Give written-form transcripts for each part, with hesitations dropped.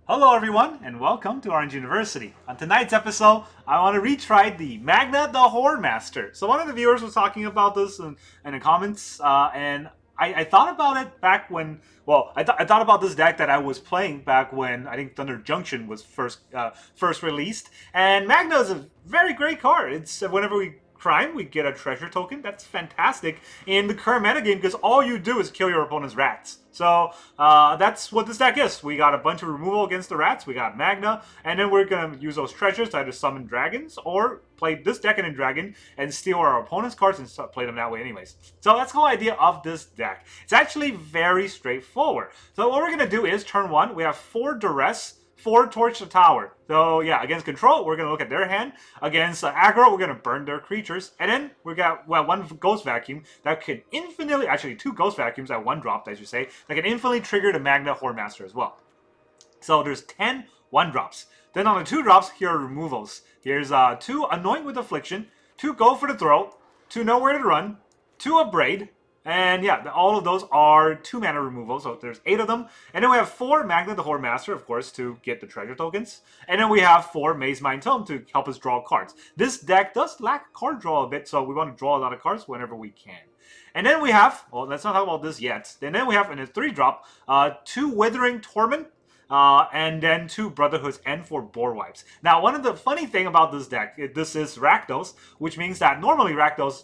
Hello everyone, and welcome to Orange University. On tonight's episode, I want to retry the Magda the Horror Master. So one of the viewers was talking about this in the comments, and I thought about it back when, I thought about this deck that I was playing back when I think Thunder Junction was first released. And Magda is a very great card. It's whenever we crime, we get a treasure token. That's fantastic in the current metagame because all you do is kill your opponent's rats. So that's what this deck is. We got a bunch of removal against the rats. We got Magna, and then we're going to use those treasures to either summon dragons or play this Decadent Dragon and steal our opponent's cards and play them that way anyways. So that's the whole idea of this deck. It's actually very straightforward. So what we're going to do is turn one, we have 4 Duress, 4 Torch the Tower. So yeah, against control, we're going to look at their hand. Against aggro, we're going to burn their creatures. And then we got, one Ghost Vacuum that can infinitely, actually 2 Ghost Vacuums at 1 drop, I should say, that can infinitely trigger the Magna Horror Master as well. So there's 10 1-drops. Then on the 2 drops, here are removals. Here's 2 Anoint with Affliction, 2 Go for the Throat, 2 Nowhere to Run, 2 Abrade, and yeah, all of those are 2 mana removals, so there's 8 of them. And then we have 4 Magna the Horror Master, of course, to get the treasure tokens. And then we have 4 Maze Mind Tome to help us draw cards. This deck does lack card draw a bit, so we want to draw a lot of cards whenever we can. And then we have, well, let's not talk about this yet. And then we have in a 3-drop, 2 Withering Torment, and then 2 Brotherhoods and 4 Boar Wipes. Now, one of the funny thing about this deck, this is Rakdos, which means that normally Rakdos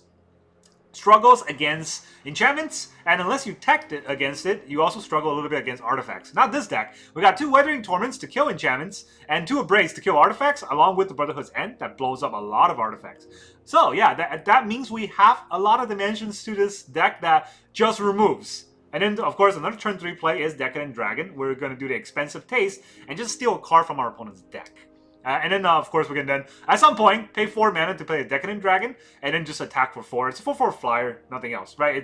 struggles against enchantments, and unless you tech it against it, you also struggle a little bit against artifacts. Not this deck. We got 2 Weathering Torments to kill enchantments, and 2 Abrades to kill artifacts, along with the Brotherhood's End that blows up a lot of artifacts. So yeah, that means we have a lot of dimensions to this deck that just removes. And then, of course, another turn 3 play is Decadent Dragon. We're going to do the expensive taste and just steal a card from our opponent's deck. And then, of course, we can then, at some point, pay 4 mana to play a Decadent Dragon, and then just attack for 4. It's a 4/4 flyer, nothing else, right?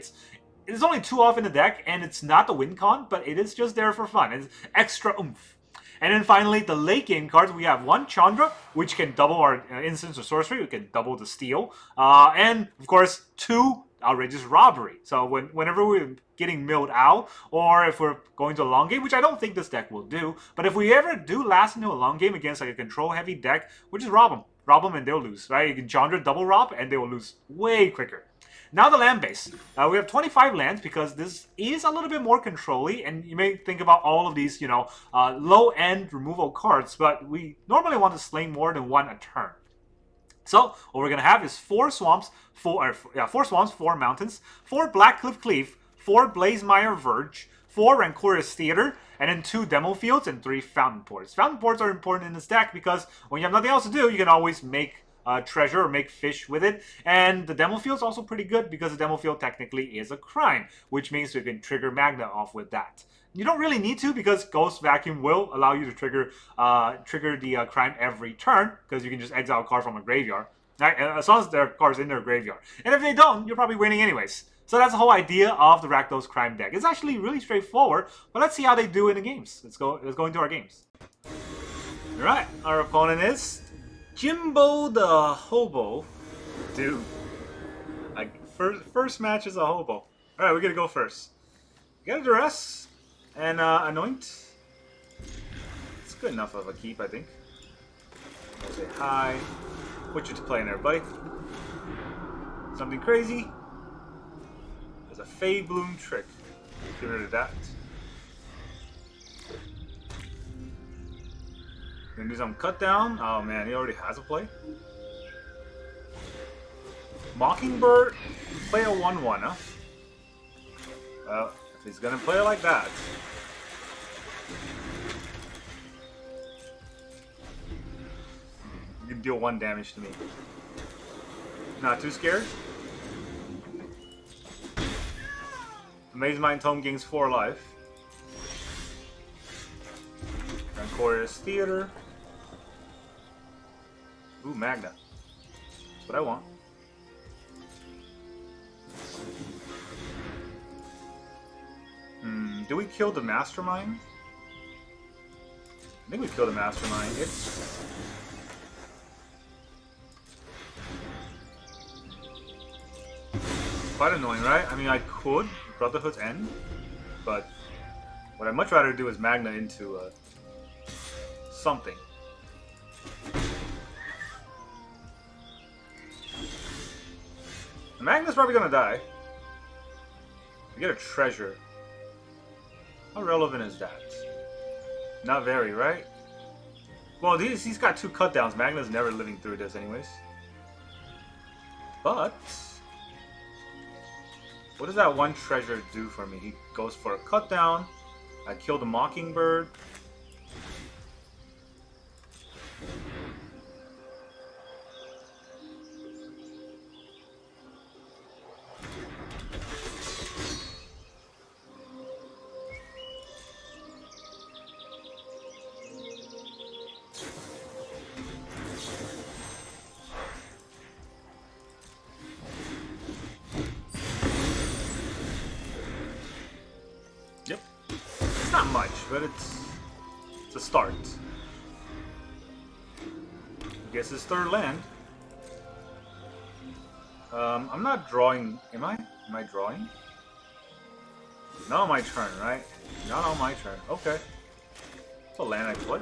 It's only 2 off in the deck, and it's not the win con, but it is just there for fun. It's extra oomph. And then finally, the late game cards, we have 1 Chandra, which can double our instants or sorcery. We can double the steal. And, of course, 2 Outrageous Robbery. So whenever we're getting milled out, or if we're going to a long game, which I don't think this deck will do, but if we ever do last into a long game against like a control-heavy deck, we'll just rob them and they'll lose, right? You can Chandra double rob and they will lose way quicker. Now the land base. We have 25 lands because this is a little bit more control-y, and you may think about all of these, low-end removal cards, but we normally want to slay more than 1 a turn. So what we're gonna have is 4 swamps, 4 mountains, 4 Blackcleave Cliffs, 4 Blazemire Verge, 4 Rancorious Theater, and then 2 Demo Fields and 3 Fountainports. Fountainports are important in this deck because when you have nothing else to do, you can always make treasure or make fish with it. And the Demo Field's also pretty good because the Demo Field technically is a crime, which means you can trigger Magna off with that. You don't really need to because Ghost Vacuum will allow you to trigger the crime every turn because you can just exile a card from a graveyard. Right? As long as there are cards in their graveyard. And if they don't, you're probably winning anyways. So that's the whole idea of the Rakdos crime deck. It's actually really straightforward, but let's see how they do in the games. Let's go into our games. Alright, our opponent is Jimbo the hobo. Dude. Like first match is a hobo. Alright, we're gonna go first. We got a Duress and Anoint. It's good enough of a keep, I think. I'll say hi. What you playing there, buddy? Something crazy? There's a Fey Bloom trick. Get rid of that. Gonna do some cut down. Oh man, he already has a play. Mockingbird, play a 1/1, huh? Well, if he's gonna play it like that. You can deal 1 damage to me. Not too scared. Maze Mind Tome gains 4 life. Rancorious Theater. Ooh, Magna. That's what I want. Do we kill the Mastermind? I think we kill the Mastermind. It's... quite annoying, right? I mean, I could Brotherhood's End, but what I'd much rather do is Magna into something. The Magna's probably gonna die. We get a treasure. How relevant is that? Not very, right? Well, he's got 2 cut downs. Magna's never living through this anyways. But what does that 1 treasure do for me? He goes for a cut down. I kill the Mockingbird. Yep. It's not much, but it's a start. I guess it's 3rd land. I'm not drawing. Am I? Am I drawing? Not on my turn, right? Not on my turn. Okay. It's a land I play.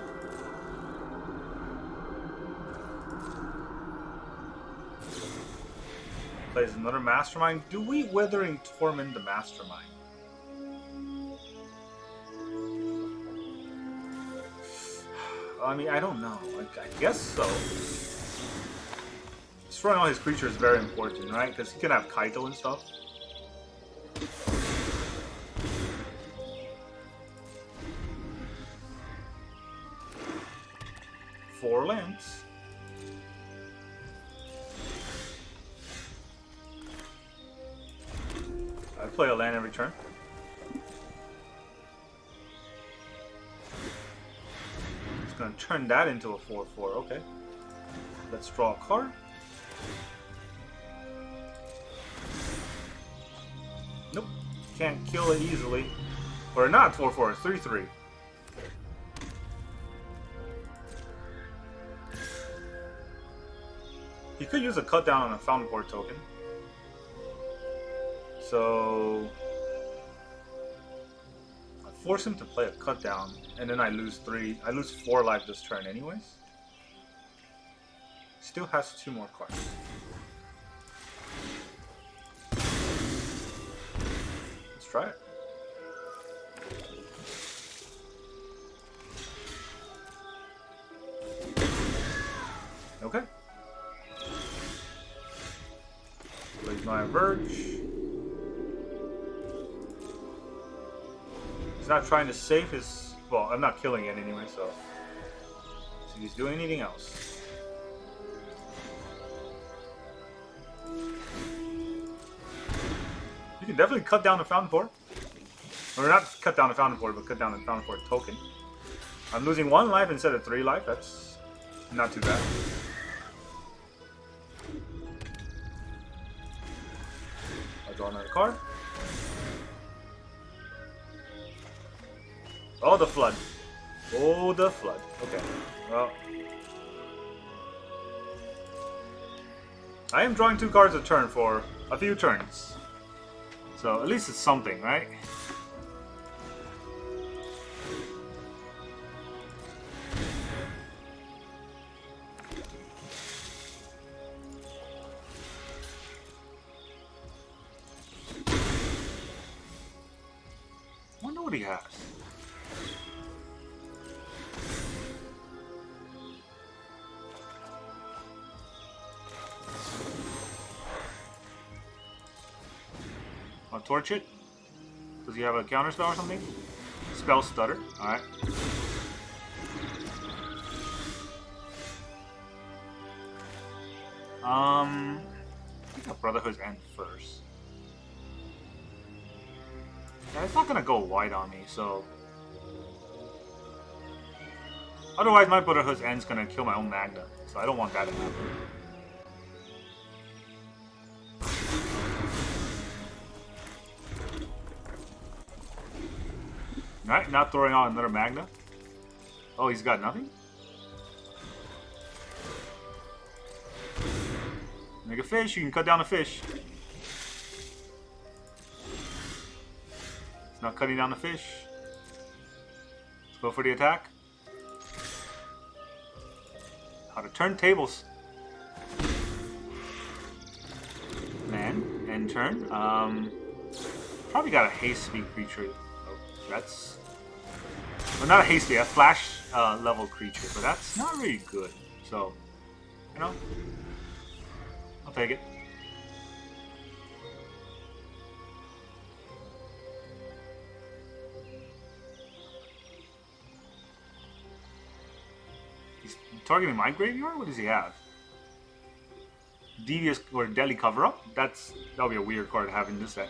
Plays another Mastermind. Do we Withering Torment the Mastermind? I mean, I don't know. I guess so. Destroying all his creatures is very important, right? Because he can have Kaito and stuff. Four lands. I play a land every turn. Gonna turn that into a 4/4. Okay. Let's draw a card. Nope. Can't kill it easily. Or not 4/4, it's 3/3. He could use a cut down on a Fountainport token. So force him to play a cut down, and then I lose 4 life this turn anyways. Still has 2 more cards. Let's try it. Okay. Blazemire Verge. He's not trying to save his... Well, I'm not killing it anyway, so... See if he's doing anything else. You can definitely cut down the Fountainport. Or not cut down the Fountainport, but cut down the Fountainport token. I'm losing 1 life instead of 3 life. That's not too bad. I'll draw another card. Oh, the flood. Oh, the flood. Okay. Well. I am drawing 2 cards a turn for a few turns. So, at least it's something, right? Wonder what he has. I'll torch it. Does he have a counter spell or something? Spell stutter. Alright. I think the Brotherhood's end first. Yeah, it's not gonna go white on me, so... Otherwise my Brotherhood's end's gonna kill my own Magda, so I don't want that to happen. Alright, not throwing out another Magna. Oh, he's got nothing? Make a fish, you can cut down a fish. It's not cutting down the fish. Let's go for the attack. How to turn tables. Man, end turn. Probably got a haste speed creature. Oh, that's... Well, not a haste speed, a flash level creature, but that's not really good. So, you know, I'll take it. He's targeting my graveyard? What does he have? Devious or Deadly Cover-Up? That'll be a weird card to have in this set.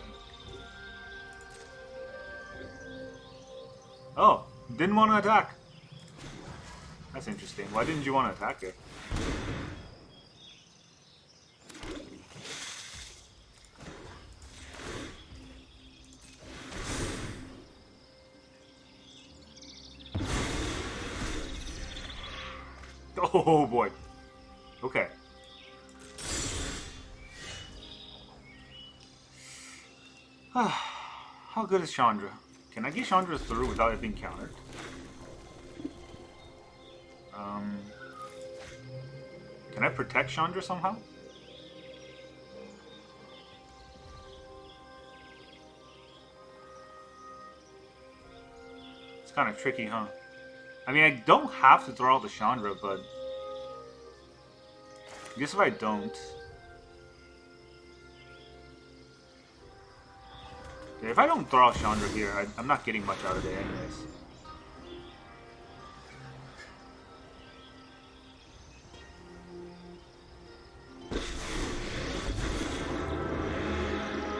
Oh, didn't want to attack. That's interesting. Why didn't you want to attack it? Oh boy. Okay. How good is Chandra? Can I get Chandra through without it being countered? Can I protect Chandra somehow? It's kind of tricky, huh? I mean, I don't have to throw out the Chandra, but I guess if I don't... If I don't throw out Chandra here, I'm not getting much out of it anyways.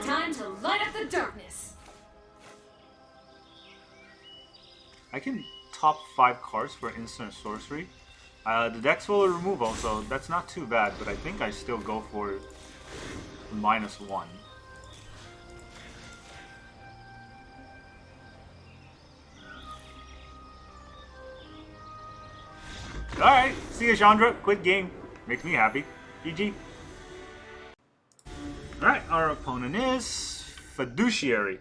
Time to light up the darkness. I can top 5 cards for instant sorcery. The deck's full of removal, so that's not too bad, but I think I still go for -1. Alright, see you, Chandra. Quick game. Makes me happy. GG. Alright, our opponent is Fiduciary.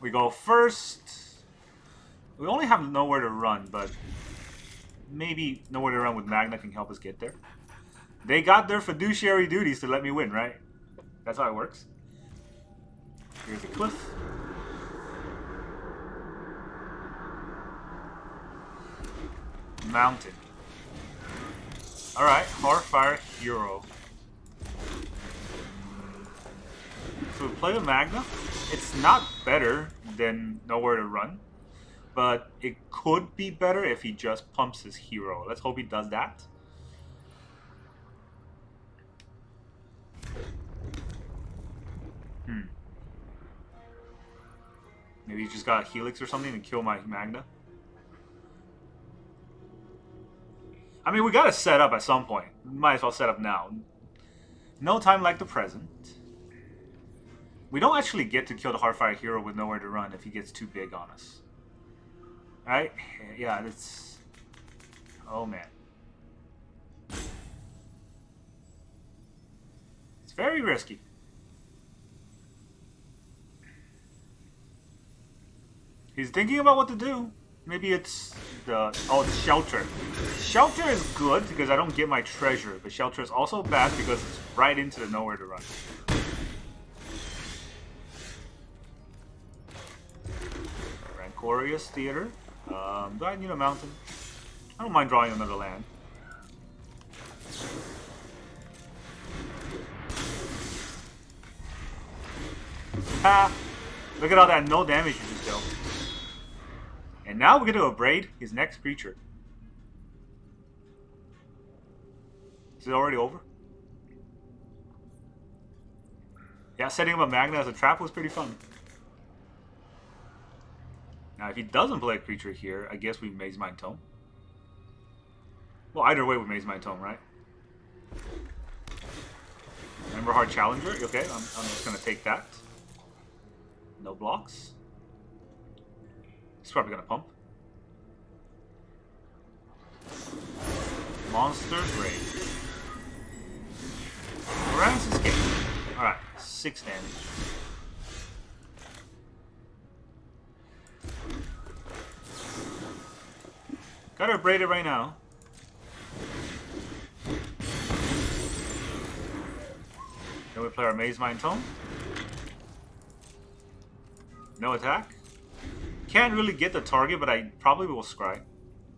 We go first. We only have nowhere to run, but maybe nowhere to run with Magna can help us get there. They got their fiduciary duties to let me win, right? That's how it works. Here's a cliff. Mountain. Alright, Horfire Hero. So we play a Magna. It's not better than Nowhere to Run, but it could be better if he just pumps his hero. Let's hope he does that. Maybe he just got a Helix or something to kill my Magna. I mean, we gotta set up at some point. Might as well set up now. No time like the present. We don't actually get to kill the Heartfire hero with Nowhere to Run if he gets too big on us. Right? Yeah, that's... Oh, man. It's very risky. He's thinking about what to do. Maybe it's the... Oh, it's Shelter. Shelter is good because I don't get my treasure, but Shelter is also bad because it's right into the Nowhere to Run. Rancorious Theater. Do I need a mountain? I don't mind drawing another land. Ha! Look at all that no damage you just dealt. And now we're going to Abrade his next creature. Is it already over? Yeah, setting up a Magna as a trap was pretty fun. Now, if he doesn't play a creature here, I guess we Mazemind Tome. Well, either way we Mazemind Tome, right? Remember Hard Challenger? Okay, I'm just going to take that. No blocks. He's probably going to pump. Monster Grave. Duress Escape. Alright, 6 damage. Gotta Abrade it right now. Then we play our Maze Mind Tome. No attack. Can't really get the target, but I probably will scry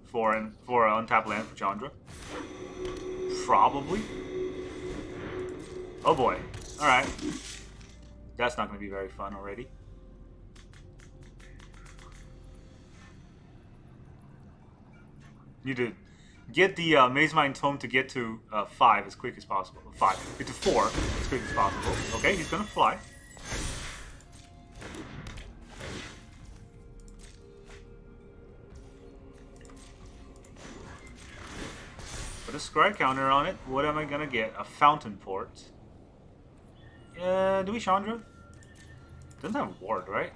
for an untapped land for Chandra. Probably. Oh boy. Alright. That's not going to be very fun already. Need to get the Maze Mind Tome to get to 5 as quick as possible. 5. Get to 4 as quick as possible. Okay, he's going to fly. Put a scry counter on it. What am I going to get? A Fountainport. Do we Chandra? Doesn't have ward, right?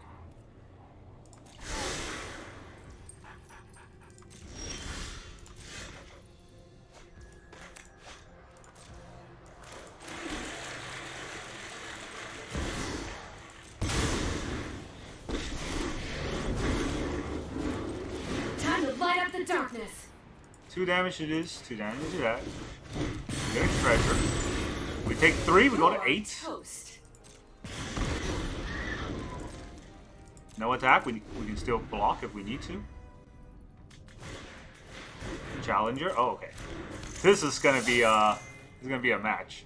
Time to light up the darkness. 2 damage it is. 2 damage to that. Get a treasure. We take 3, we go to 8. Toast. No attack, we can still block if we need to. Challenger, oh okay. This is gonna be a match.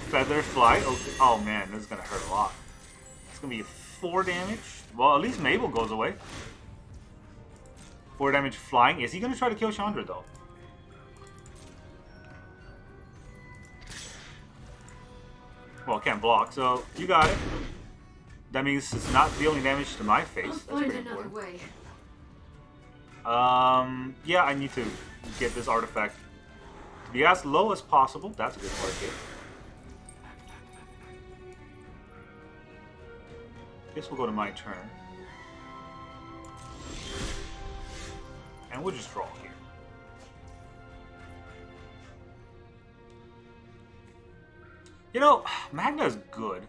Feather fly, okay. Oh man, this is gonna hurt a lot. It's gonna be 4 damage. Well, at least Mabel goes away. 4 damage flying. Is he gonna try to kill Chandra though? Well, can't block, so you got it. That means it's not dealing damage to my face. That's pretty important. Way. Yeah, I need to get this artifact to be as low as possible. That's a good target. Guess we'll go to my turn. And we'll just draw here. You know, Magda's good.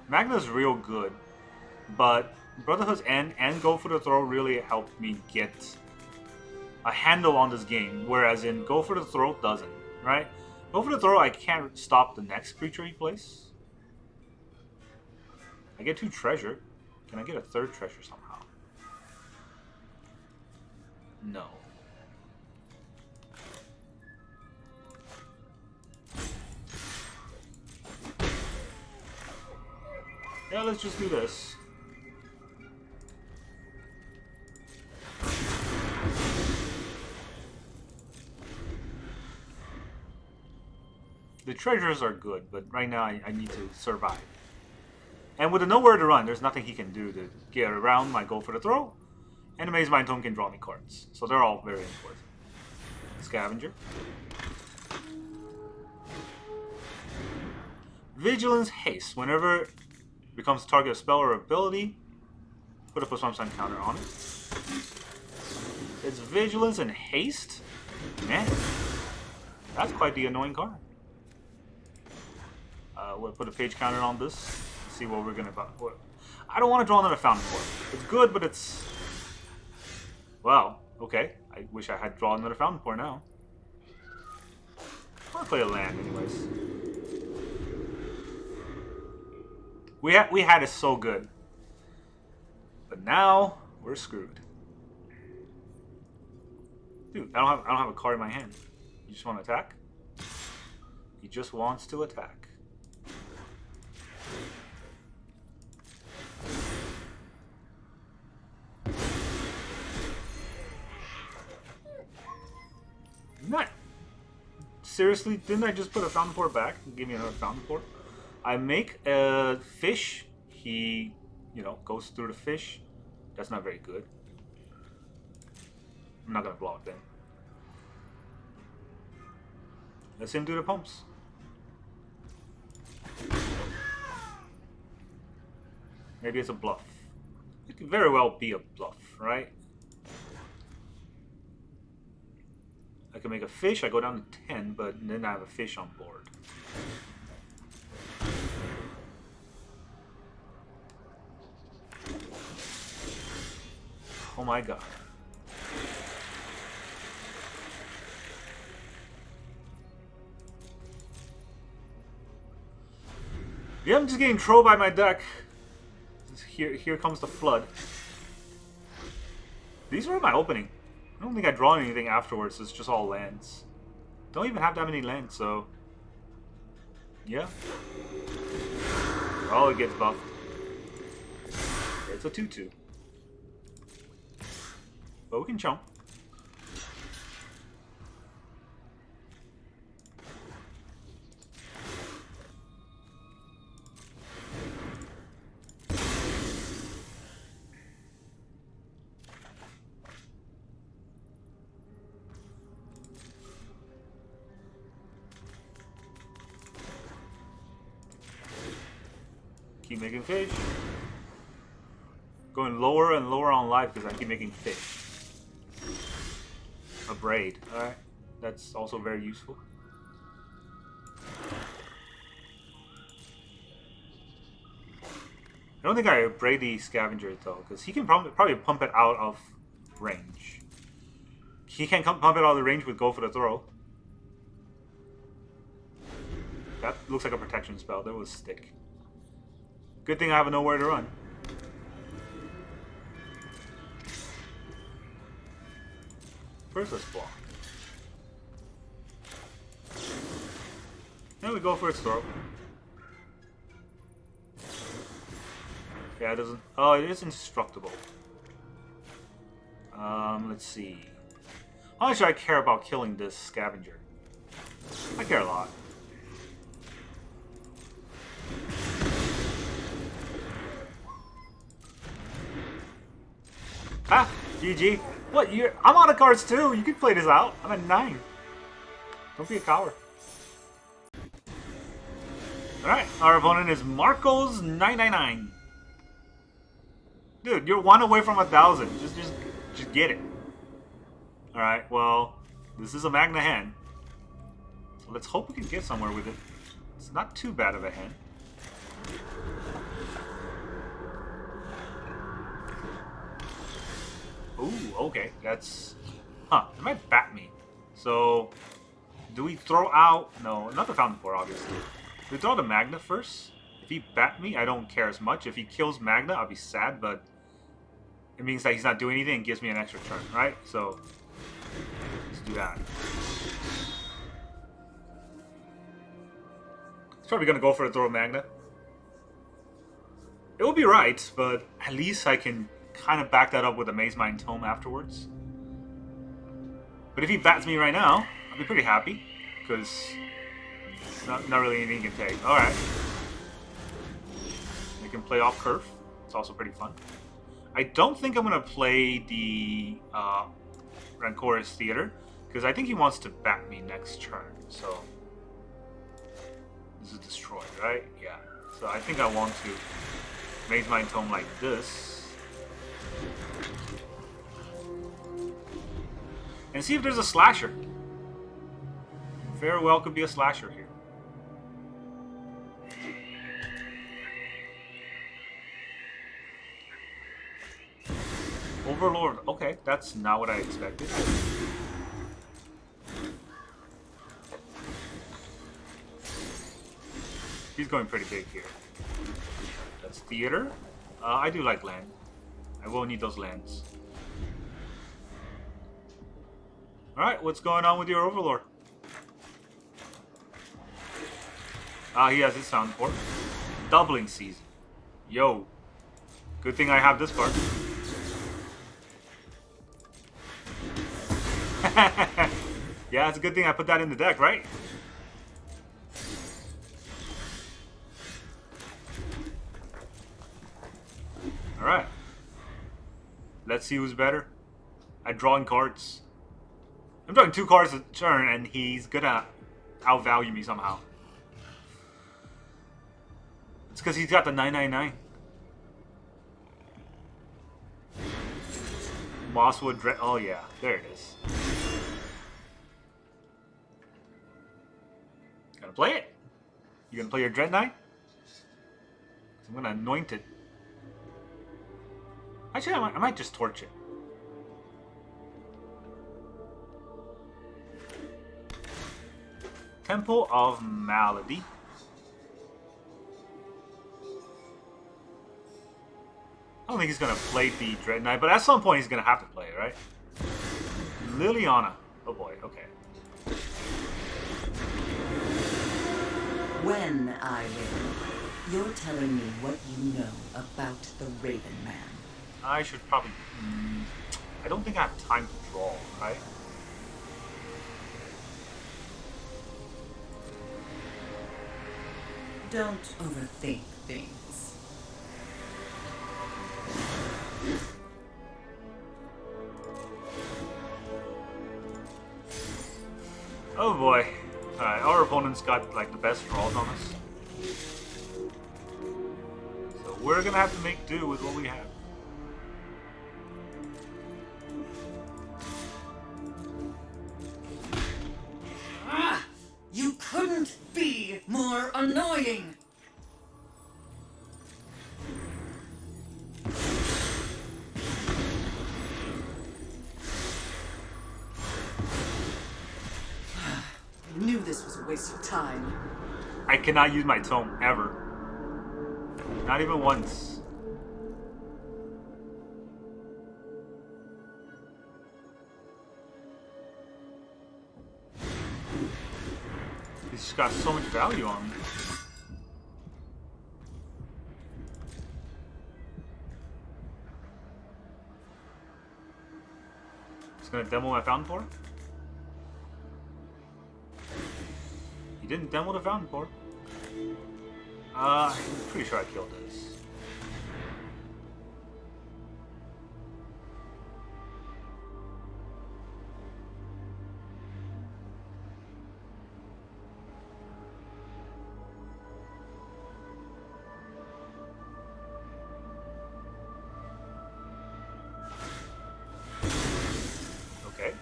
Magda's real good. But Brotherhood's End and Go for the Throw really helped me get a handle on this game. Whereas in Go for the Throw doesn't, right? Go for the Throw, I can't stop the next creature he plays. I get 2 treasure. Can I get a 3rd treasure somehow? No. Yeah, let's just do this. The treasures are good, but right now I need to survive. And with the nowhere to run, there's nothing he can do to get around my Go for the Throw. And the Maze Mind Tome can draw me cards. So they're all very important. Scavenger. Vigilance Haste. Whenever it becomes target of spell or ability, put a +1 counter on it. It's Vigilance and Haste? Man, that's quite the annoying card. We'll put a page counter on this. See what we're gonna. I don't want to draw another Fountainport. It's good, but it's. Well, okay. I wish I had drawn another Fountainport now. I want to play a land, anyways. We had it so good, but now we're screwed. Dude, I don't have a card in my hand. You just want to attack? He just wants to attack. Not seriously, didn't I just put a Fountainport back and give me another Fountainport? I make a fish. He, goes through the fish. That's not very good. I'm not gonna block then. Let's him do the pumps. Maybe it's a bluff. It could very well be a bluff, right? I can make a fish, I go down to 10, but then I have a fish on board. Oh my god. Yeah, I'm just getting trolled by my deck. Here comes the flood. These were my opening. I don't think I draw anything afterwards. It's just all lands. Don't even have that many lands, so yeah. Oh, it gets buffed. It's a 2/2. But we can chump. Keep making fish. Going lower and lower on life because I keep making fish. Abrade. Alright. That's also very useful. I don't think I Abrade the Scavenger though, because he can probably pump it out of range. He can pump it out of the range with Go for the Throw. That looks like a protection spell. That was stick. Good thing I have nowhere to run. First, let's block. Then we go for its throw. Yeah, it doesn't. Oh, it is indestructible. Let's see. How much do I care about killing this scavenger? I care a lot. Ah, GG. What? I'm out of cards too. You can play this out. I'm at 9. Don't be a coward. Alright, our opponent is Marcos 999. Dude, you're 1 away from 1,000. Just get it. Alright, well, this is a Magna hand. So let's hope we can get somewhere with it. It's not too bad of a hand. Ooh, okay, that's... Huh, it might bat me. So, do we throw out... No, not the Fountainport, obviously. Do we throw the Magna first? If he bat me, I don't care as much. If he kills Magna, I'll be sad, but... It means that he's not doing anything and gives me an extra turn, right? So, let's do that. He's probably gonna go for a throw of Magna. It would be right, but at least I can kind of back that up with a Maze Mind Tome afterwards. But if he bats me right now, I'll be pretty happy, because not really anything he can take. Alright. They can play off curve. It's also pretty fun. I don't think I'm going to play the Rancorous Theater, because I think he wants to bat me next turn, so... This is destroyed, right? Yeah. So I think I want to Maze Mind Tome like this. And see if there's a slasher. Very well could be a slasher here. Overlord. Okay, that's not what I expected. He's going pretty big here. That's theater. I do like land. I will need those lands. Alright, what's going on with your Overlord? He has his Fountainport. Doubling season. Yo. Good thing I have this card. Yeah, it's a good thing I put that in the deck, right? Alright. Let's see who's better at drawing cards. I'm drawing 2 cards a turn, and he's gonna outvalue me somehow. It's because he's got the 999. Mosswood Dread. Oh, yeah. There it is. Gonna play it. You gonna play your Dread Knight? I'm gonna anoint it. Actually, I might just torch it. Temple of Malady. I don't think he's gonna play the Dread Knight, but at some point he's gonna have to play it, right? Liliana. Oh boy, okay. When I win, you're telling me what you know about the Raven Man. I should probably... I don't think I have time to draw, right? Don't overthink things. Oh boy. Alright, our opponent's got like the best draws on us. So we're gonna have to make do with what we have. You couldn't be more annoying! Knew this was a waste of time. I cannot use my tome ever. Not even once. He's just got so much value on me. He's gonna demo my Fountainport? He didn't demo the Fountainport. I'm pretty sure I killed this. Okay.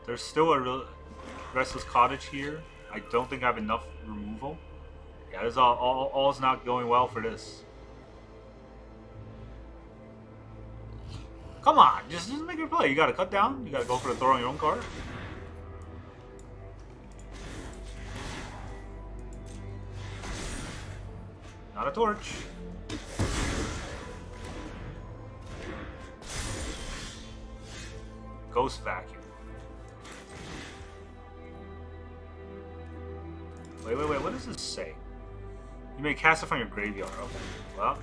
There's still a Restless Cottage here. I don't think I have enough removal. Yeah, this all's not going well for this. Come on, just make your play. You gotta cut down. You gotta go for the throw on your own card. Not a torch. Ghost Vacuum. Wait, what does this say? You may cast it from your graveyard. Okay, well,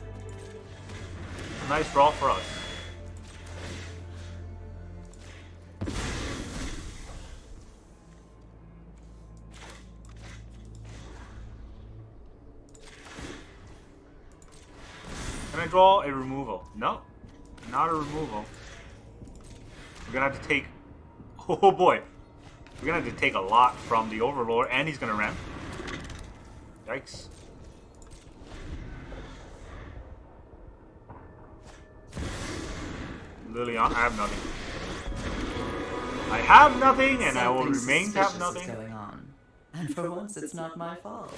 a nice draw for us. Can I draw a removal? No, not a removal. We're gonna have to take... Oh boy. We're gonna have to take a lot from the Overlord, and he's gonna ramp. Yikes. Liliana, I have nothing. I have nothing, and I will remain to have nothing. Going on. And for once, it's not my fault.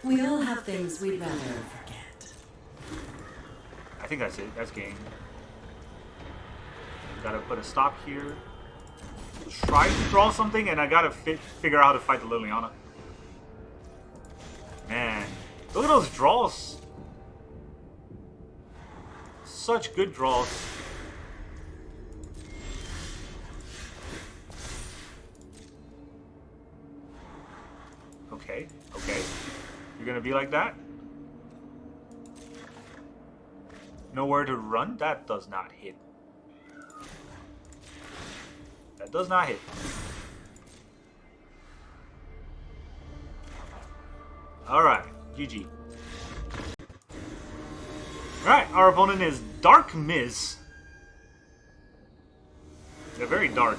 We all have things we'd rather forget. I think that's it. That's game. Gotta put a stop here. Try to draw something, and I gotta figure out how to fight the Liliana. Man, look at those draws. Such good draws. Okay, okay. You're gonna be like that? Nowhere to run? That does not hit. That does not hit. Alright, GG. Alright, our opponent is Darkmiz. They're very dark.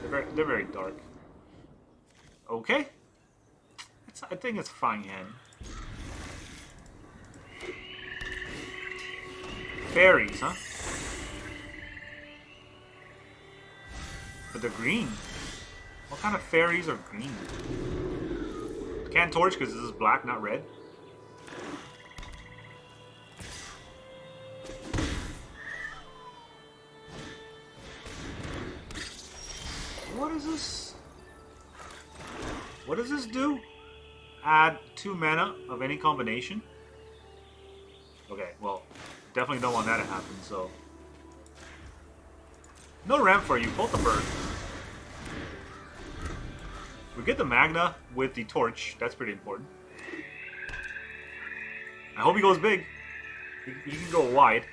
They're very dark. Okay. I think it's fine hand. Fairies, huh? But they're green. What kind of fairies are green? Can't torch because this is black, not red. What is this? What does this do? Add 2 mana of any combination? Okay, well, definitely don't want that to happen, so... No ramp for you, both the bird. We get the Magna with the torch, that's pretty important. I hope he goes big. He can go wide.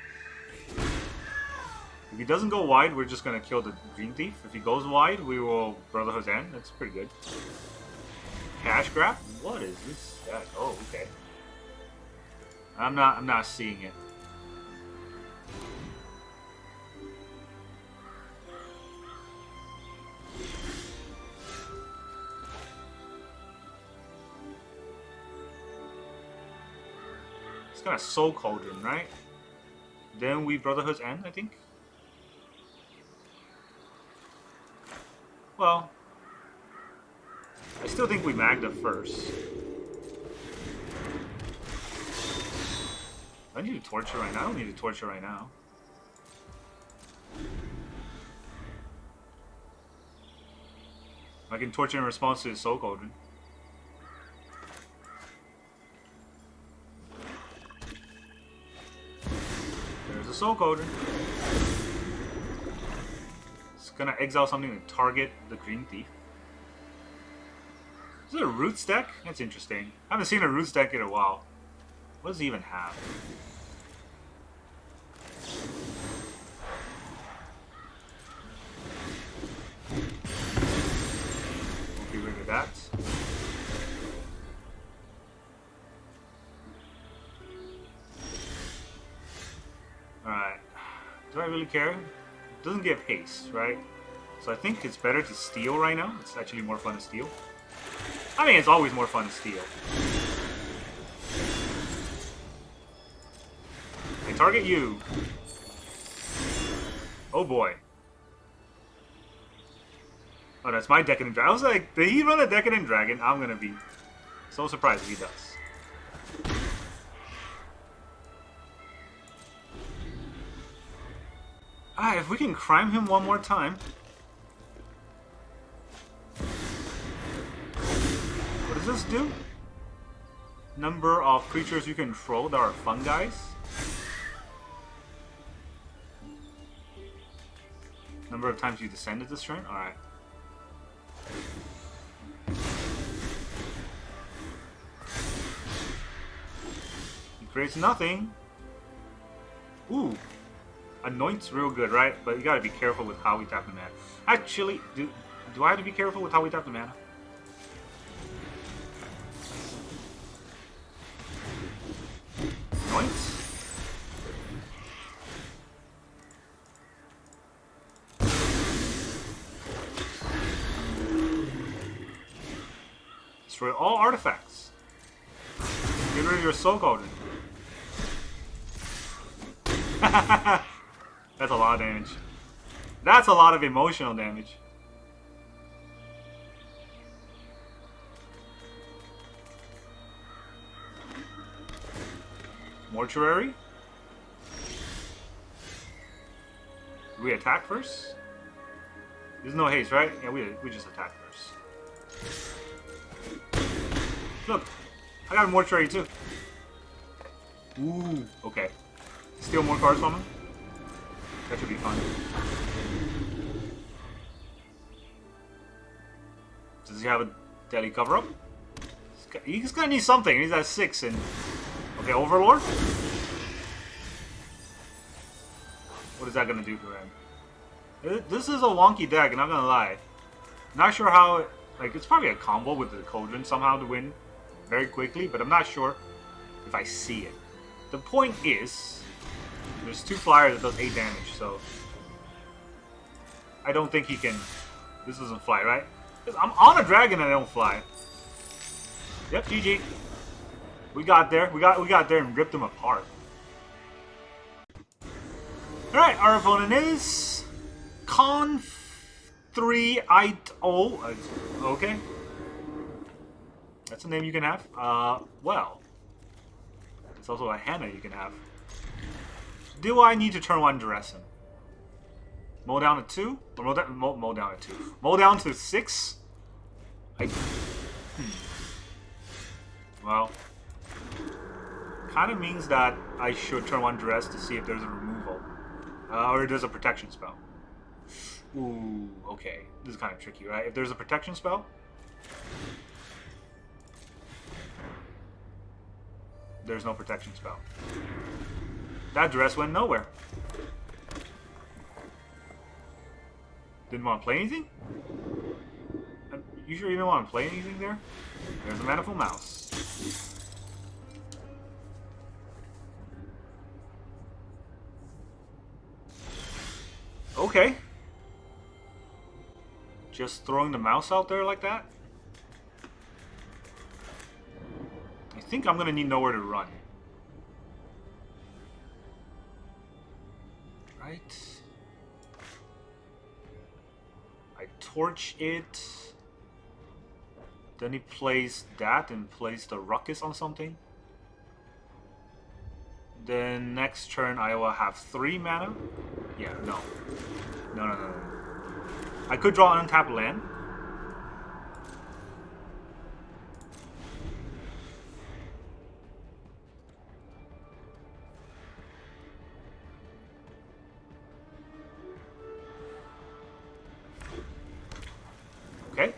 If he doesn't go wide, we're just gonna kill the Green Thief. If he goes wide, we will Brotherhood's End. That's pretty good. Cash grab? What is this? Oh, okay. I'm not seeing it. It's gonna Soul Cauldron, right? Then we Brotherhood's End, I think. Well, I still think we Magda first. I need to torture right now. I don't need to torture right now. I can torture in response to his Soul Cauldron. There's a Soul Cauldron. It's gonna exile something to target the Green Thief. Is it a Roots deck? That's interesting. I haven't seen a Roots deck in a while. What does he even have? We'll get rid of that. Alright. Do I really care? It doesn't give haste, right? So I think it's better to steal right now. It's actually more fun to steal. I mean, it's always more fun to steal. I target you. Oh boy. Oh, that's my Decadent Dragon. I was like, did he run a Decadent Dragon? I'm gonna be so surprised if he does. Alright, if we can crime him one more time. What does this do? Number of creatures you control that are fun guys. Number of times you descended this turn? Alright. He creates nothing. Ooh. Anoint's real good, right? But you gotta be careful with how we tap the mana. Actually, do I have to be careful with how we tap the mana? Anoint? Destroy all artifacts. Get rid of your Soul Cauldron. That's a lot of damage. That's a lot of emotional damage. Mortuary? Do we attack first? There's no haste, right? Yeah, we just attack first. Look, I got a Mortuary too. Ooh, okay. Steal more cards from him? That should be fun. Does he have a deadly cover-up? He's gonna need something. He's at 6 and... Okay, Overlord? What is that gonna do for him? This is a wonky deck, and I'm gonna lie. Not sure how... Like, it's probably a combo with the Cauldron somehow to win very quickly, but I'm not sure if I see it. The point is... There's 2 flyers that does 8 damage, so... I don't think he can... This doesn't fly, right? I'm on a dragon and I don't fly. Yep, GG. We got there. We got there and ripped them apart. Alright, our opponent is... Conf 3 I... Oh, okay. That's a name you can have. Well, it's also a Hannah you can have. Do I need to turn 1 Duress him? Mow down to 2? Or mow down to 2. Mow down to 6? Well, kind of means that I should turn 1 Duress to see if there's a removal. Or if there's a protection spell. Ooh, okay. This is kind of tricky, right? If there's a protection spell... There's no protection spell. That Duress went nowhere. Didn't want to play anything? You sure you don't want to play anything there? There's a Manifold Mouse. Okay. Just throwing the mouse out there like that? I think I'm gonna need nowhere to run. Right. I torch it. Then he plays that and plays the Ruckus on something. Then next turn I will have 3 mana. Yeah, no. No. I could draw an untapped land. Okay.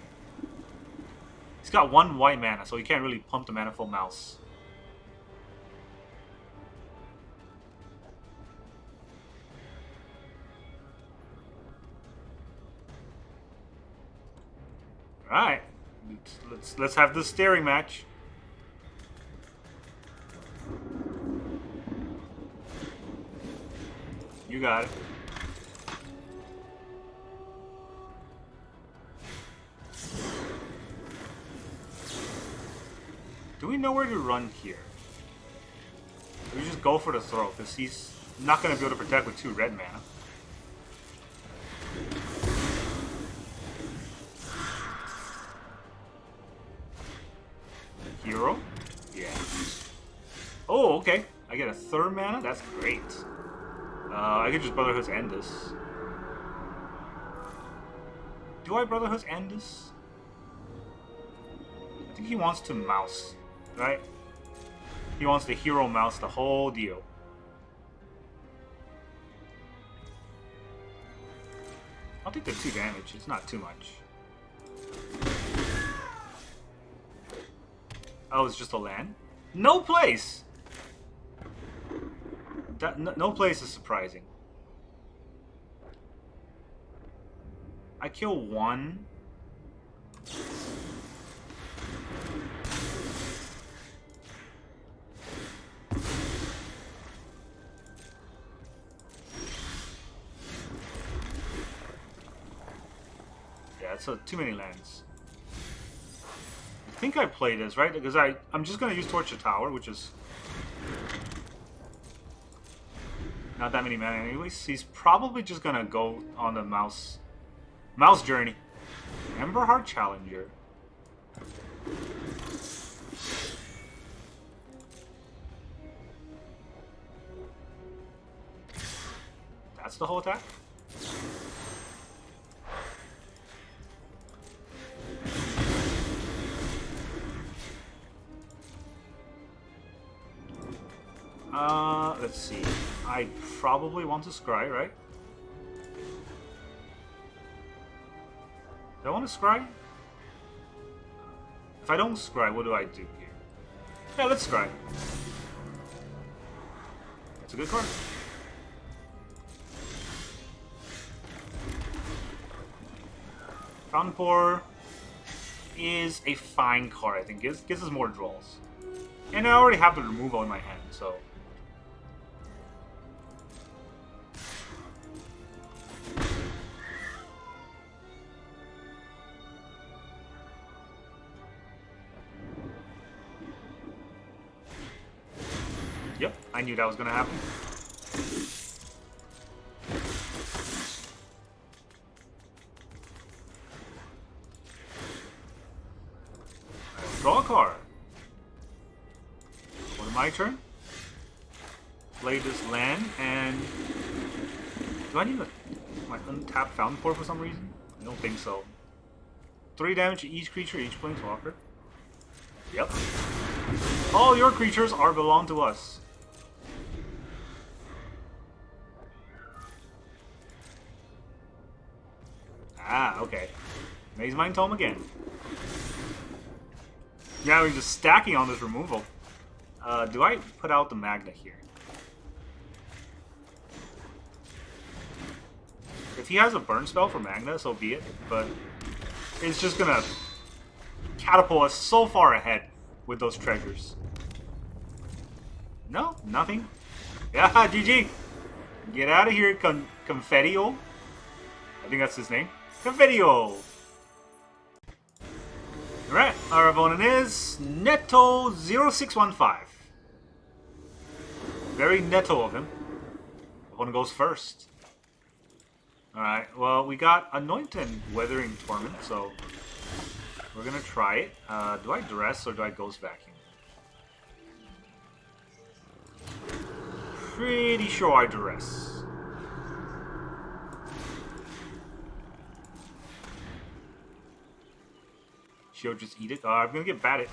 He's got 1 white mana, so he can't really pump the Manifold Mouse. Alright. Let's have this staring match. You got it. Do we know where to run here? We just go for the throw, because he's not going to be able to protect with 2 red mana. Hero? Yeah. Oh, okay. I get a 3rd mana? That's great. I could just Brotherhood's end this. Do I Brotherhood's end this? I think he wants to mouse, right? He wants the hero mouse the whole deal. I'll take the 2 damage. It's not too much. Oh, it's just a land? No place! No place is surprising. I kill 1. Yeah, it's too many lands. I think I play this, right? Because I'm just going to use Torch the Tower, which is not that many mana anyways. He's probably just going to go on the mouse journey. Emberheart Challenger. That's the whole attack? Let's see. I probably want to scry, right? Do I want to scry? If I don't scry, what do I do here? Yeah, let's scry. It's a good card. Fountainport is a fine card, I think. Gives us more draws. And I already have the removal in my hand, so... Yep, I knew that was going to happen. Draw a card. my turn. Play this land, and do I need my untapped Fountainport for some reason? I don't think so. 3 damage to each creature, each planeswalker. Yep. All your creatures belong to us. Ah, okay. Maze Mind Tome again. Yeah, we're just stacking on this removal. Do I put out the Magda here? If he has a burn spell for Magna, so be it, but it's just gonna catapult us so far ahead with those treasures. No, nothing. Yeah, GG. Get out of here, Confettio. I think that's his name. Confettio. Alright, our opponent is Netto0615. Very netto of him. Opponent goes first. Alright, well, we got Anoint and Weathering Torment, so we're gonna try it. Do I Duress or do I Ghost Vacuum? Pretty sure I Duress. She'll just eat it. I'm gonna get batted.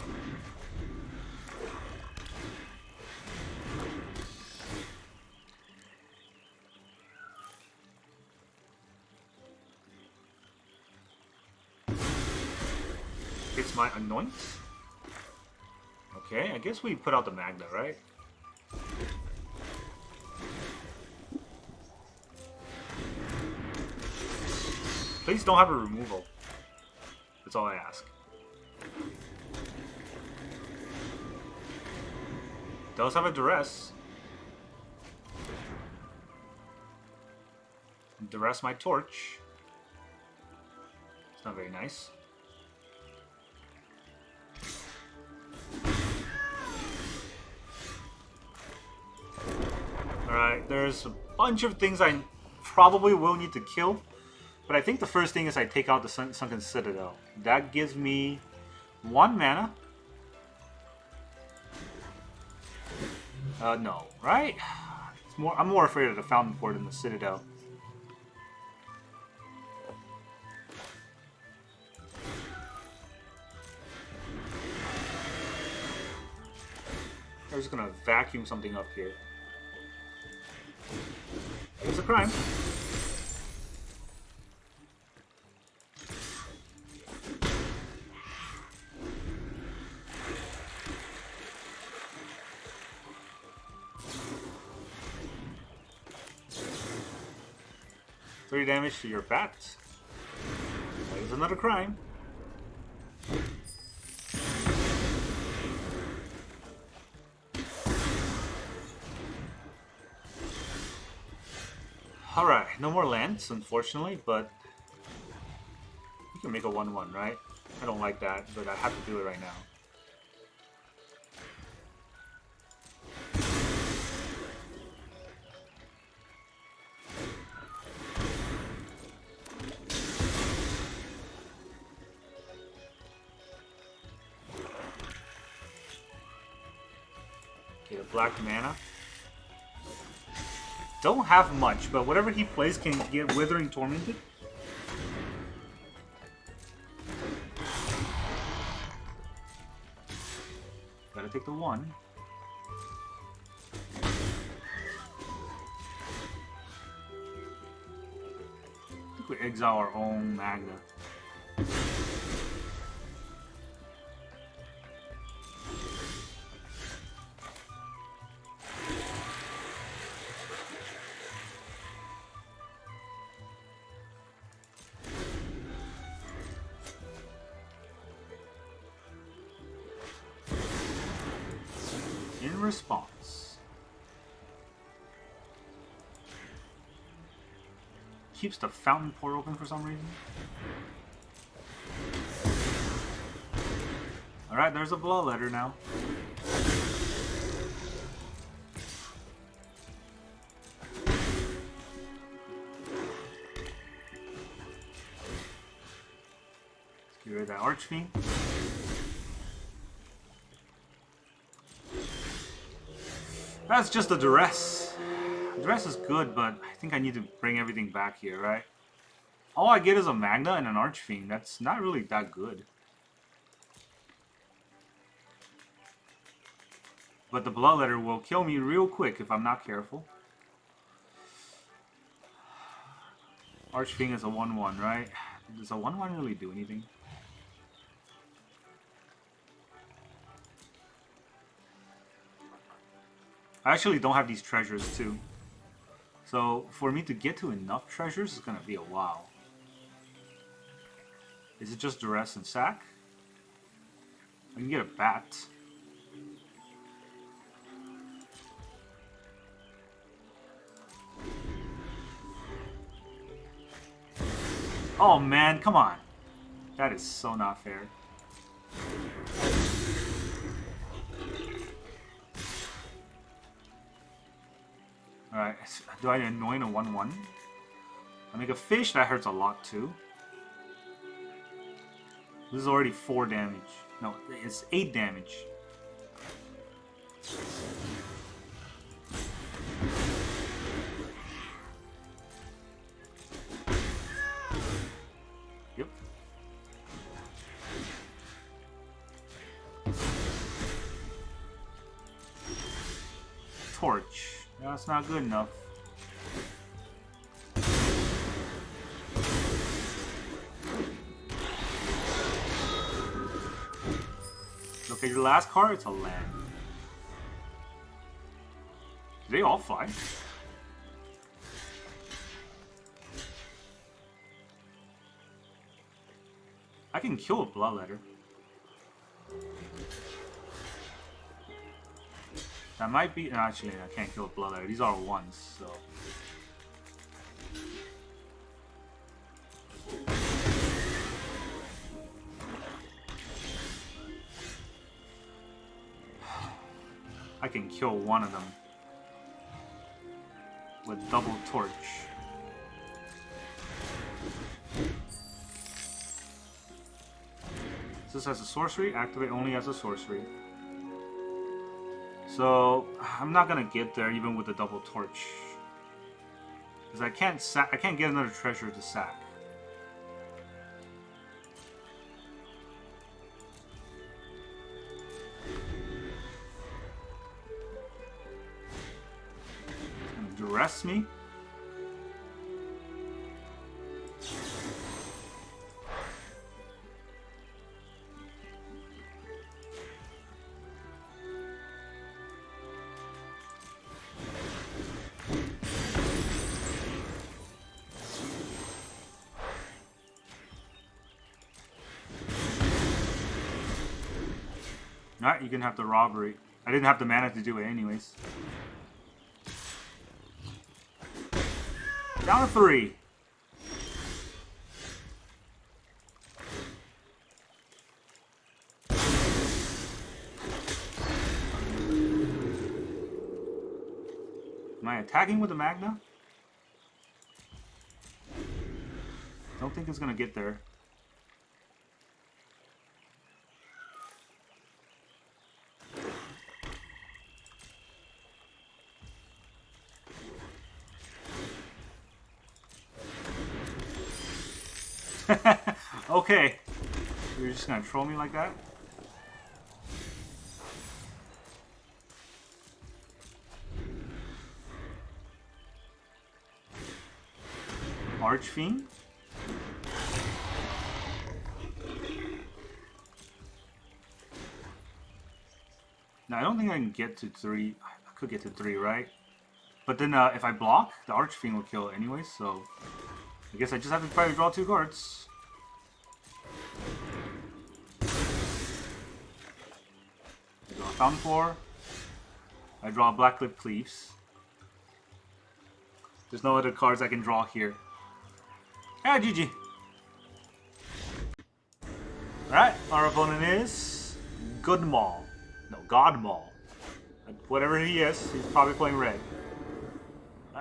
It's my Anoint. Okay, I guess we put out the Magda, right? Please don't have a removal. That's all I ask. Does have a Duress. Duress my torch. It's not very nice. Alright, there's a bunch of things I probably will need to kill. But I think the first thing is I take out the Sunken Citadel. That gives me 1 mana. No, right? I'm more afraid of the Fountainport than the Citadel. I'm just gonna vacuum something up here. It's a crime. Three damage to your bat. That is another crime. Alright, no more lands, unfortunately, but we can make a 1-1, right? I don't like that, but I have to do it right now. Okay, the black mana. Don't have much, but whatever he plays can get Withering Tormented. Gotta take the 1. I think we exile our own Magna. In response, keeps the Fountainport open for some reason. Alright, there's a Bloodletter now. Let's get rid of that Archfiend. That's just a Duress. Duress is good, but I think I need to bring everything back here, right? All I get is a Magna and an Archfiend. That's not really that good. But the Bloodletter will kill me real quick if I'm not careful. Archfiend is a 1-1, right? Does a 1-1 really do anything? I actually don't have these treasures too. So for me to get to enough treasures is gonna be a while. Is it just Duress and Sack? I can get a bat. Oh man, come on. That is so not fair. Alright, do I anoint a 1-1? I make a fish, that hurts a lot too. This is already 4 damage. No, it's 8 damage. Yep. Torch. That's not good enough. Okay, your last card, it's a land. Do they all fly? I can kill a Bloodletter. That might be... No, actually, I can't kill a Bloodletter. These are ones, so... I can kill one of them. With double torch. This has a sorcery. Activate only as a sorcery. So I'm not gonna get there even with the double torch, because I can't get another treasure to sack. Duress me. Alright, you can have the robbery. I didn't have the mana to do it anyways. Down to 3. Am I attacking with the Magna? Don't think it's gonna get there. Okay. You're just gonna troll me like that? Archfiend? Now I don't think I can get to 3. I could get to 3, right? But then if I block, the Archfiend will kill it anyway, so... I guess I just have to try to draw 2 cards. I draw a Fountainport. I draw a Blackcleave Cliffs. There's no other cards I can draw here. Ah, GG. Alright, our opponent is... Godmaw. No, Godmaw. Whatever he is, he's probably playing red.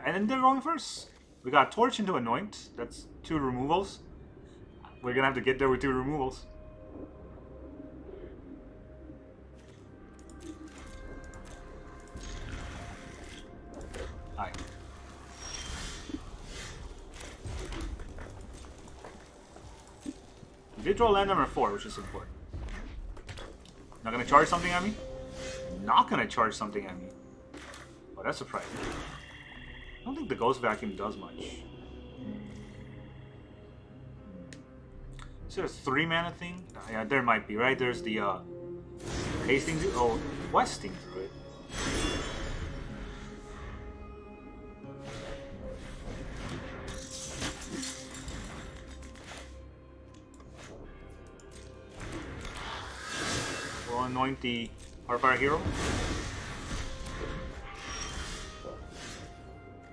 And then they're going first. We got Torch into Anoint. That's 2 removals. We're gonna have to get there with 2 removals. Did draw land number 4, which is important. Not gonna charge something at me? Not gonna charge something at me. Oh, that's surprising. I don't think the Ghost Vacuum does much. Is there a 3 mana thing? Yeah, there might be, right? There's the Hasting Druid. Oh, Questing Druid. We'll anoint the Heartfire Hero.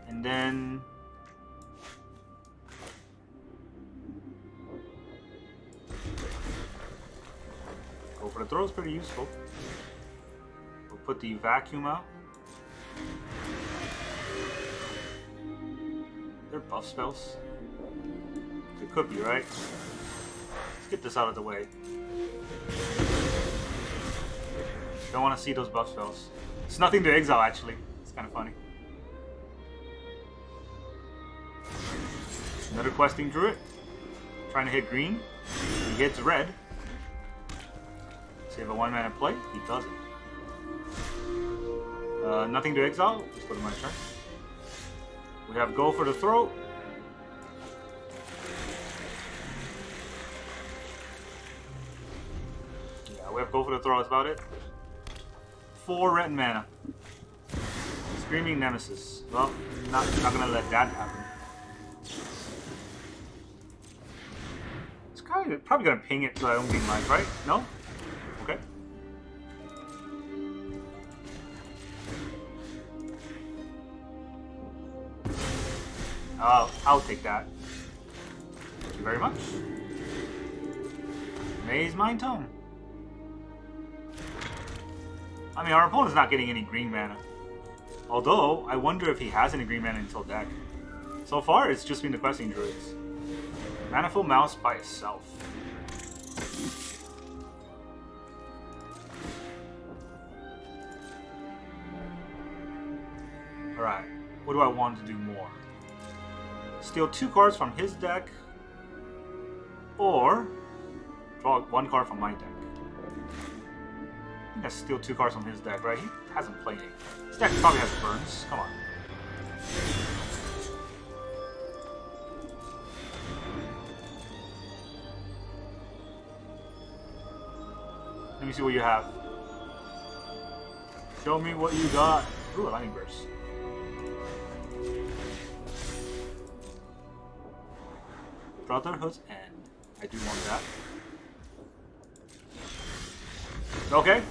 And then go for the throw is pretty useful. We'll put the vacuum out. They're buff spells. They could be, right? Let's get this out of the way. Don't want to see those buff spells. It's nothing to exile, actually. It's kind of funny. Another Questing Druid. Trying to hit green. He hits red. Save a 1 mana play. He doesn't. Nothing to exile. Just go to my turn. We have Go for the Throat. Yeah, we have Go for the Throat. That's about it. 4 red mana. Screaming Nemesis. Well, not gonna let that happen. It's probably gonna ping it so I don't being live, right? No? Okay. I'll take that. Thank you very much. Maze Mind Tome. I mean, our opponent's not getting any green mana. Although, I wonder if he has any green mana until deck. So far, it's just been the Questing Druids. Maniful Mouse by itself. Alright, what do I want to do more? Steal 2 cards from his deck, or draw 1 card from my deck. I think I steal 2 cards from his deck, right? He hasn't played it. His deck probably has burns. Come on. Let me see what you have. Show me what you got. Ooh, a Lightning Burst. Brotherhood's End. I do want that. Okay.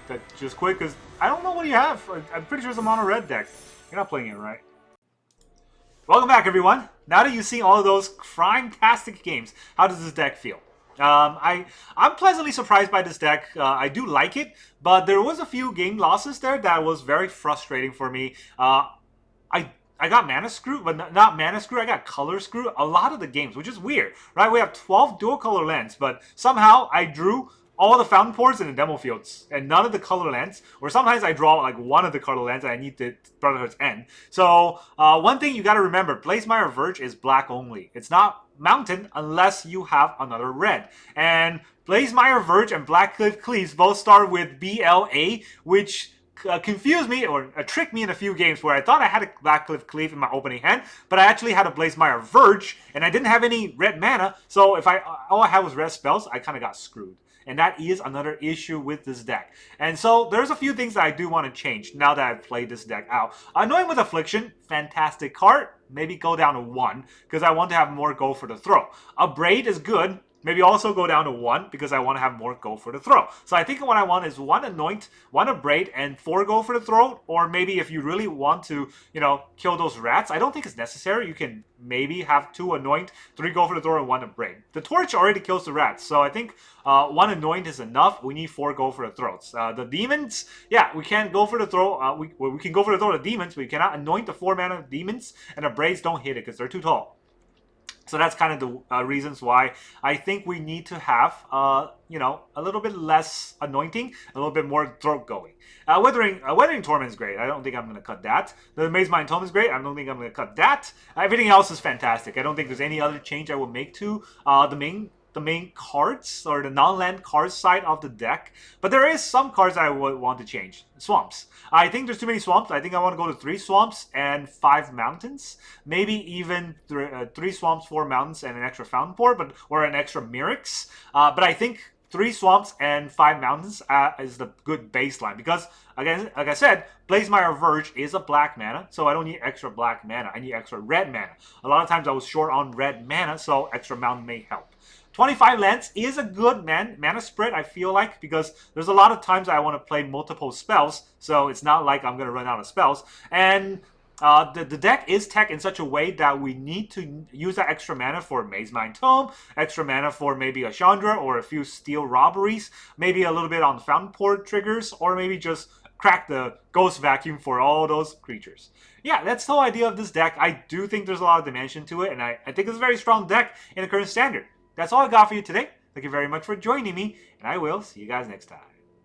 That just quick, because I don't know what you have. I'm pretty sure it's a mono red deck. You're not playing it right. Welcome back, everyone. Now that you've seen all of those crime-tastic games, how does this deck feel? I'm pleasantly surprised by this deck. I do like it, but there was a few game losses there that was very frustrating for me. I got mana screwed, but not mana screwed, I got color screwed a lot of the games, which is weird, right? We have 12 dual color lands, but somehow I drew all the Fountainports in the demo fields, and none of the color lands, or sometimes I draw like one of the color lands and I need the Brotherhood's End. So, one thing you gotta remember, Blazemire Verge is black only. It's not mountain unless you have another red. And Blazemire Verge and Blackcleave Cliffs both start with BLA, which confused me or tricked me in a few games where I thought I had a Blackcleave Cliff in my opening hand, but I actually had a Blazemire Verge, and I didn't have any red mana, so if all I had was red spells, I kind of got screwed. And that is another issue with this deck. And so there's a few things that I do want to change now that I've played this deck out. Anoint with Affliction, fantastic card. Maybe go down to 1 because I want to have more Go for the Throw. Abrade is good. Maybe also go down to 1 because I want to have more Go for the Throw. So I think what I want is 1 Anoint, 1 Abrade, and 4 Go for the Throw. Or maybe if you really want to, kill those rats, I don't think it's necessary. You can maybe have 2 Anoint, 3 Go for the Throw, and 1 Abrade. The Torch already kills the rats, so I think 1 Anoint is enough. We need 4 Go for the Throats. The Demons, yeah, we can't Go for the Throw. We can Go for the Throw the Demons, but we cannot Anoint the 4 mana Demons, and Abrades don't hit it because they're too tall. So that's kind of the reasons why I think we need to have, you know, a little bit less anointing, a little bit more throat going. Weathering Torment is great. I don't think I'm going to cut that. The Maze Mind Tome is great. I don't think I'm going to cut that. Everything else is fantastic. I don't think there's any other change I will make to the main cards or the non-land cards side of the deck. But there is some cards I would want to change. Swamps. I think there's too many swamps. I think I want to go to 3 swamps and 5 mountains. Maybe even 3 swamps, 4 mountains, and an extra Fountainport, or an extra Mirrex. But I think 3 swamps and 5 mountains is the good baseline. Because, again, like I said, Blazemire Verge is a black mana, so I don't need extra black mana. I need extra red mana. A lot of times I was short on red mana, so extra mountain may help. 25 lands is a good mana spread, I feel like, because there's a lot of times I want to play multiple spells, so it's not like I'm going to run out of spells. And the deck is tech in such a way that we need to use that extra mana for Maze Mind Tome, extra mana for maybe a Chandra or a few Steel Robberies, maybe a little bit on Fountainport triggers, or maybe just crack the Ghost Vacuum for all those creatures. Yeah, that's the whole idea of this deck. I do think there's a lot of dimension to it, and I think it's a very strong deck in the current standard. That's all I got for you today. Thank you very much for joining me, and I will see you guys next time.